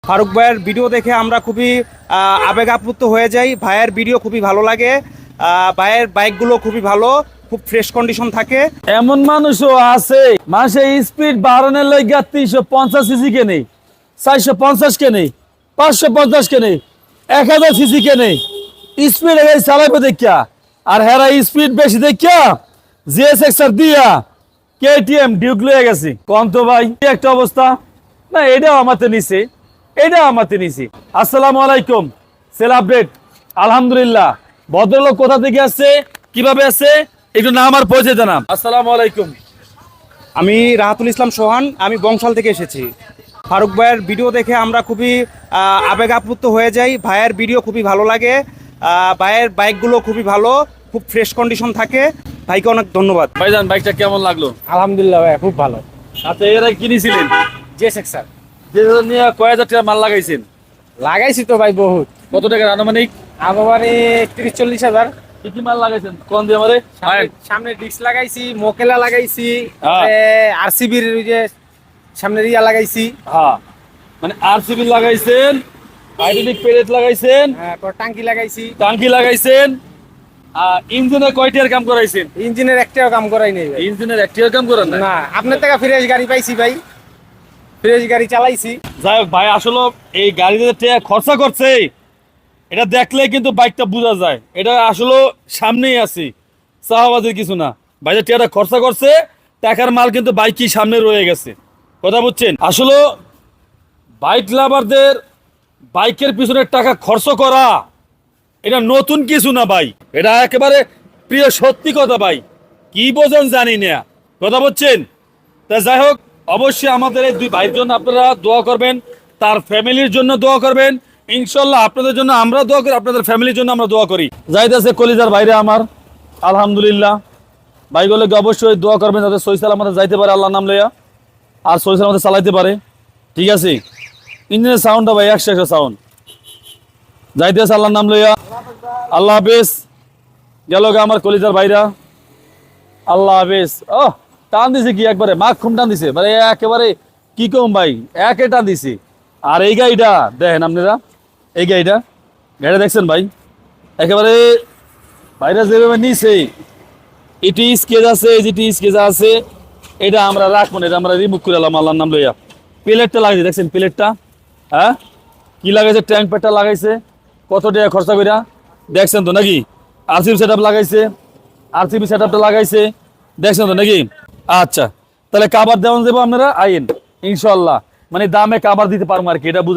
ফারুক ভাইয়ের ভিডিও দেখে আমরা খুবই আবেগ আপ্লুত হয়ে যাই। ভাইয়ের ভিডিও খুবই ভালো লাগে। ভাইয়ের বাইকগুলো খুবই ভালো, খুব ফ্রেশ কন্ডিশন থাকে। এমন মানুষও আছে মাসে স্পিড বাড়ানোর লাইগা 350 সিসি কেনে, 450 কেনে, 550 কেনে, 1000 সিসি কেনে, স্পিড গাড়ি চালাবে দেখিয়া। আর হেরা স্পিড বেশি দেখিয়া জিএসএক্সআর দিয়া কেটিএম ডিউক লয়ে গেছে। কোন তো ভাই কি একটা অবস্থা না, এটাও আমাতে নিছে, এটাও আমাতে নিছে। আসসালামু আলাইকুম, সেল আপডেট। আলহামদুলিল্লাহ। ভদ্রলোক কোথা থেকে আসছে, কিভাবে আসছে, একটু নাম আর পরিচয় জানাম। আসসালামু আলাইকুম। আমি রাহাতুল ইসলাম সোহান, আমি বংশাল থেকে এসেছি। ফারুক ভাইয়ের ভিডিও দেখে আমরা খুবই আবেগ আপ্লুত হয়ে যাই। ভাইয়ের ভিডিও খুবই ভালো লাগে। ভাইয়ের বাইকগুলো খুবই ভালো, খুব ফ্রেশ কন্ডিশন থাকে। ভাইকে অনেক ধন্যবাদ। ভাইজান বাইকটা কেমন লাগলো? আলহামদুলিল্লাহ ভাই, খুব ভালো। আচ্ছা, এরা কিনেছিলেন জেসেক্স স্যার যে নিয়ে কয় হাজার টাকা মাল লাগাইছেন? লাগাইছি তো ভাই বহুত। কত টাকার আনুমানিক? আনুমানিক 30-40 হাজার। কি কি মাল লাগাইছেন কোন দিয়ে আমারে? সামনে ডিস্ক লাগাইছি, মোকেলা লাগাইছি, হ্যাঁ। আরসিবির ওই যে সামনে রিয়া লাগাইছি। হ্যাঁ, মানে আরসিবি লাগাইছেন, হাইড্রোলিক প্লেট লাগাইছেন, তারপর টাঙ্কি লাগাইছি। টাঙ্কি লাগাইছেন। ইঞ্জিনে কয়টিয়ার কাম করাইছেন? ইঞ্জিনের একটাও কাম করাই নেই ভাই। ইঞ্জিনের একটিয়ার কাম করেন না? না, আপনার থেকে ফ্রেশ গাড়ি পাইছি ভাই, ফ্রেশ গাড়ি চালাইছি। যাই হোক ভাই, আসলে এই গাড়িতে টাকা খরচা করছে এটা দেখলে কিন্তু বাইকটা বোঝা যায়। এটা আসলে সামনেই আছে, চাহাবাজের কিছু না। ভাই যে টাকাটা খরচা করছে, টাকার মাল কিন্তু বাইকই সামনে রয়ে গেছে। কথা বুঝছেন? আসলে বাইক লাভারদের বাইকের পিছনে টাকা খরচ করা এটা নতুন কিছু না ভাই, এটা একেবারে প্রিয় সত্যি কথা ভাই। কি বোঝেন জানি না, কথা বুঝছেন? তা যাই হোক, অবশ্যই আমাদের এই দুই ভাইয়ের জন্য আপনারা দোয়া করবেন, তার ফ্যামিলির জন্য দোয়া করবেন। ইনশাল্লাহ আপনাদের জন্য আমরা দোয়া করি, আপনাদের ফ্যামিলির জন্য আমরা দোয়া করি। যাইতেছে কলিজার বাইরে আমার, আলহামদুলিল্লাহ। ভাইগুলোকে অবশ্যই দোয়া করবেন যাতে সহি সালামতে যাইতে পারে আল্লাহর নাম লইয়া, আর সহি সালামতে চালাইতে পারে। ঠিক আছে? ইঞ্জিনের সাউন্ডটা ভাই 100 সাউন্ড। যাইতেছে আল্লাহর নাম লইয়া। আল্লাহ হাফেজ। গেল গা আমার কলিজার ভাইরা, আল্লাহ হাফেজ। ও টান দিছে কি একবারে মাখ খুম টান দিছে, মানে একেবারে কি কম ভাই, একে টান দিছে। আর এই গাড়িটা দেখেন আপনারা, এই গাড়িটা দেখছেন ভাই, একেবারে ভাইরা যেভাবে নিছে, এটি স্কেচ আছে, যেটি স্কেচ আছে, এটা আমরা রাখবো না, এটা আমরা রিমুভ করে এলাম আল্লাহর নাম লইয়া। প্লেটটা লাগাইছে দেখছেন, প্লেটটা হ্যাঁ কি লাগাইছে, ট্যাঙ্ক প্যাডটা লাগাইছে, কত টাকা খরচা কইরা দেখছেন তো নাকি? আরসিবি সেটআপ লাগাইছে, আরসিবি সেটআপটা লাগাইছে, দেখছেন তো নাকি? আচ্ছা, তাহলে কাবার দেওয়ান দেবো আপনারা আইন ইনশাল্লাহ, মানে দামে কাবার দিতে পারবো আর কি, এটা বুঝে।